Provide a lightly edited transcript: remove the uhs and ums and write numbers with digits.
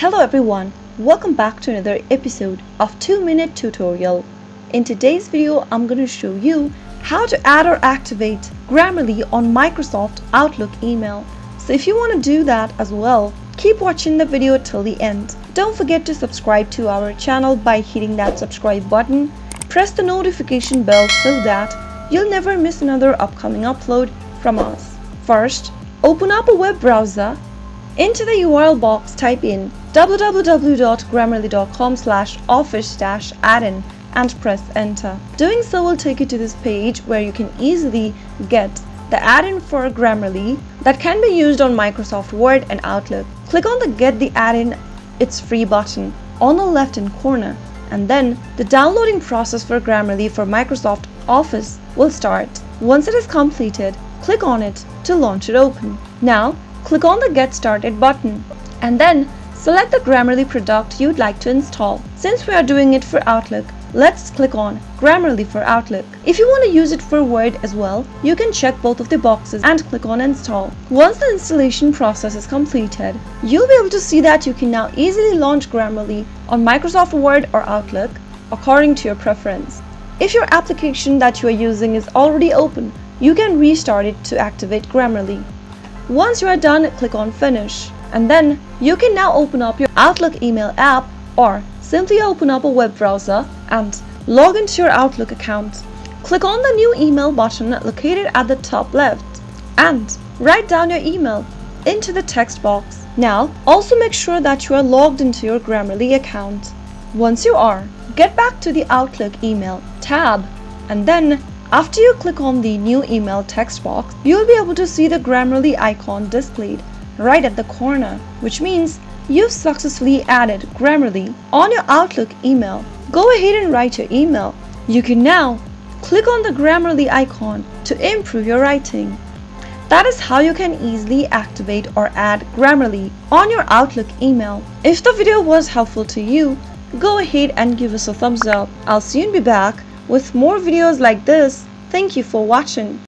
Hello everyone, welcome back to another episode of 2-minute tutorial. In today's video, I'm going to show you how to add or activate Grammarly on Microsoft Outlook email. So if you want to do that as well, keep watching the video till the end. Don't forget to subscribe to our channel by hitting that subscribe button. Press the notification bell so that you'll never miss another upcoming upload from us. First, open up a web browser. Into the URL box, type in www.grammarly.com/office-add-in and press enter. Doing so will take you to this page where you can easily get the add-in for Grammarly that can be used on Microsoft Word and Outlook. Click on the Get the Add-in, It's Free button on the left-hand corner, and then the downloading process for Grammarly for Microsoft Office will start. Once it is completed, click on it to launch it open. Now, click on the Get Started button and then select the Grammarly product you'd like to install. Since we are doing it for Outlook, let's click on Grammarly for Outlook. If you want to use it for Word as well, you can check both of the boxes and click on Install. Once the installation process is completed, you'll be able to see that you can now easily launch Grammarly on Microsoft Word or Outlook according to your preference. If your application that you are using is already open, you can restart it to activate Grammarly. Once you are done, click on Finish, and then you can now open up your Outlook email app or simply open up a web browser and log into your Outlook account. Click on the New Email button located at the top left and write down your email into the text box. Now, also make sure that you are logged into your Grammarly account. Once you are, get back to the Outlook email tab, and then after you click on the New Email text box, you'll be able to see the Grammarly icon displayed right at the corner, which means you've successfully added Grammarly on your Outlook email. Go ahead and write your email. You can now click on the Grammarly icon to improve your writing. That is how you can easily activate or add Grammarly on your Outlook email. If the video was helpful to you, go ahead and give us a thumbs up. I'll soon be back with more videos like this. Thank you for watching.